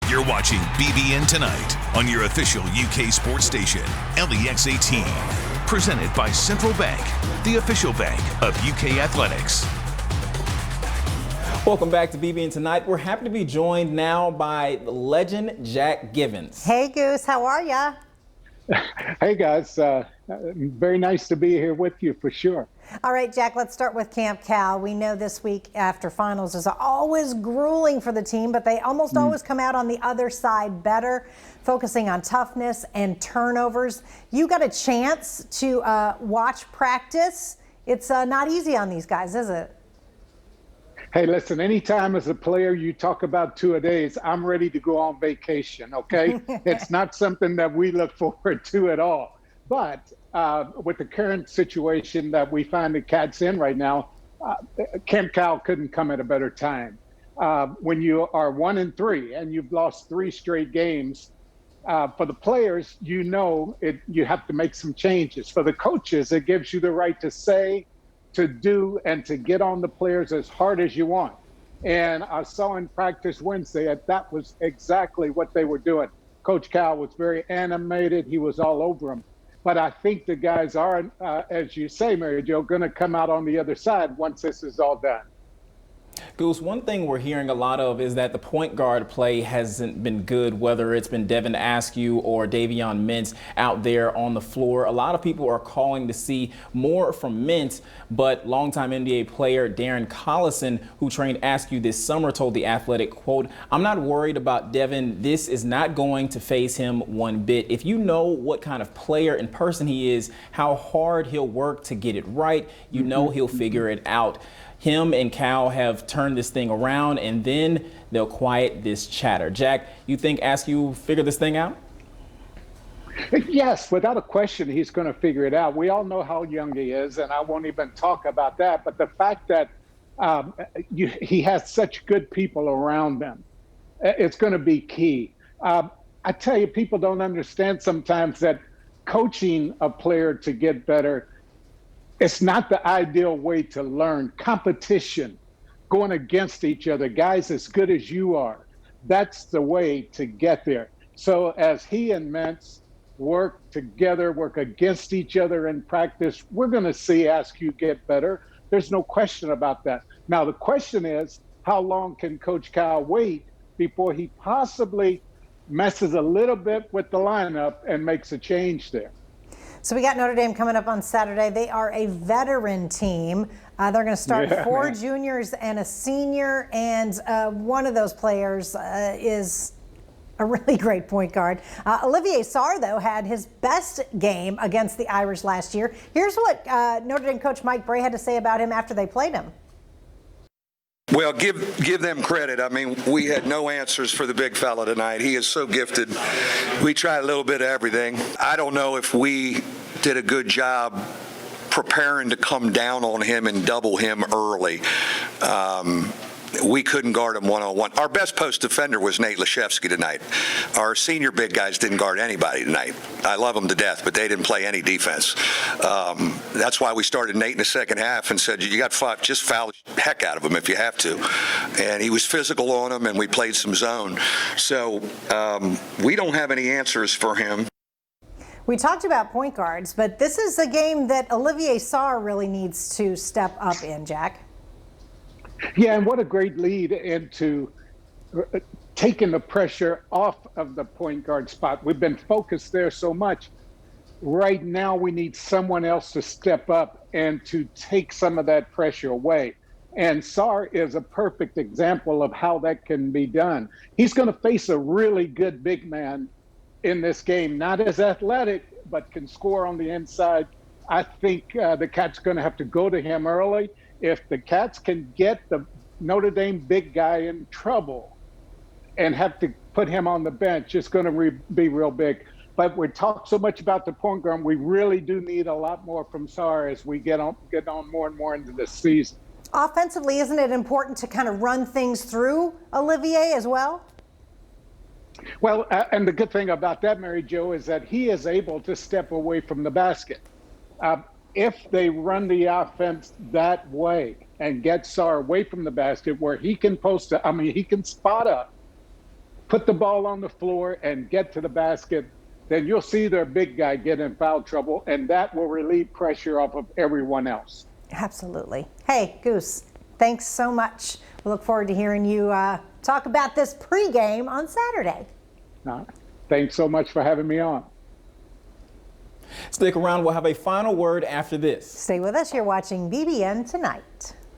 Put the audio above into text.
You're watching BBN Tonight on your official UK sports station, LEX 18. Presented by Central Bank, the official bank of UK athletics. Welcome back to BBN Tonight. We're happy to be joined now by legend Jack Givens. Hey, Goose. How are ya? Hey, guys. Very nice to be here with you for sure. All right, Jack, let's start with Camp Cal. We know this week after finals is always grueling for the team, but they almost always come out on the other side better, focusing on toughness and turnovers. You got a chance to watch practice. It's not easy on these guys, is it? Hey, listen, anytime as a player you talk about two-a-days, I'm ready to go on vacation, okay? It's not something that we look forward to at all. But with the current situation that we find the Cats in right now, Camp Cal couldn't come at a better time. When you are 1-3 and you've lost 3 straight games, for the players, you have to make some changes. For the coaches, it gives you the right to say, to do, and to get on the players as hard as you want. And I saw in practice Wednesday that was exactly what they were doing. Coach Cal was very animated. He was all over them. But I think the guys are, as you say, Mary Jo, going to come out on the other side once this is all done. Goose, one thing we're hearing a lot of is that the point guard play hasn't been good, whether it's been Devin Askew or Davion Mintz out there on the floor. A lot of people are calling to see more from Mintz, but longtime NBA player Darren Collison, who trained Askew this summer, told The Athletic, quote, "I'm not worried about Devin. This is not going to phase him one bit. If you know what kind of player and person he is, how hard he'll work to get it right, you know he'll figure it out." Him and Cal have turned this thing around, and then they'll quiet this chatter. Jack, you think Askew figure this thing out? Yes, without a question, he's going to figure it out. We all know how young he is, and I won't even talk about that. But the fact that he has such good people around him, it's going to be key. I tell you, people don't understand sometimes that coaching a player to get better, it's not the ideal way to learn. Competition, going against each other, guys as good as you are, that's the way to get there. So as he and Mintz work together, work against each other in practice, we're going to see Askew get better. There's no question about that. Now, the question is, how long can Coach Cal wait before he possibly messes a little bit with the lineup and makes a change there? So we got Notre Dame coming up on Saturday. They are a veteran team. They're going to start 4 juniors and a senior, and one of those players is a really great point guard. Olivier Sarr, though, had his best game against the Irish last year. Here's what Notre Dame coach Mike Bray had to say about him after they played him. Well, give them credit. I mean, we had no answers for the big fella tonight. He is so gifted. We tried a little bit of everything. I don't know if we did a good job preparing to come down on him and double him early. We couldn't guard him one-on-one. Our best post defender was Nate Leshevsky tonight. Our senior big guys didn't guard anybody tonight. I love them to death, but they didn't play any defense. That's why we started Nate in the second half and said, you got 5, just foul the heck out of him if you have to. And he was physical on him, and we played some zone. So we don't have any answers for him. We talked about point guards, but this is a game that Olivier Sarr really needs to step up in, Jack. Yeah, and what a great lead into taking the pressure off of the point guard spot. We've been focused there so much. Right now, we need someone else to step up and to take some of that pressure away. And Sarr is a perfect example of how that can be done. He's going to face a really good big man in this game, not as athletic, but can score on the inside. I think the Cats going to have to go to him early. If the Cats can get the Notre Dame big guy in trouble and have to put him on the bench, it's going to be real big. But we talk so much about the point guard. We really do need a lot more from Sarr as we get on more and more into this season. Offensively, isn't it important to kind of run things through Olivier as well? Well, and the good thing about that, Mary Jo, is that he is able to step away from the basket. If they run the offense that way and get Sarr away from the basket where he can he can spot up put the ball on the floor and get to the basket, then you'll see their big guy get in foul trouble, and that will relieve pressure off of everyone else. Absolutely. Hey, Goose, thanks so much. We look forward to hearing you talk about this pregame on Saturday. Thanks so much for having me on. Stick around. We'll have a final word after this. Stay with us. You're watching BBN Tonight.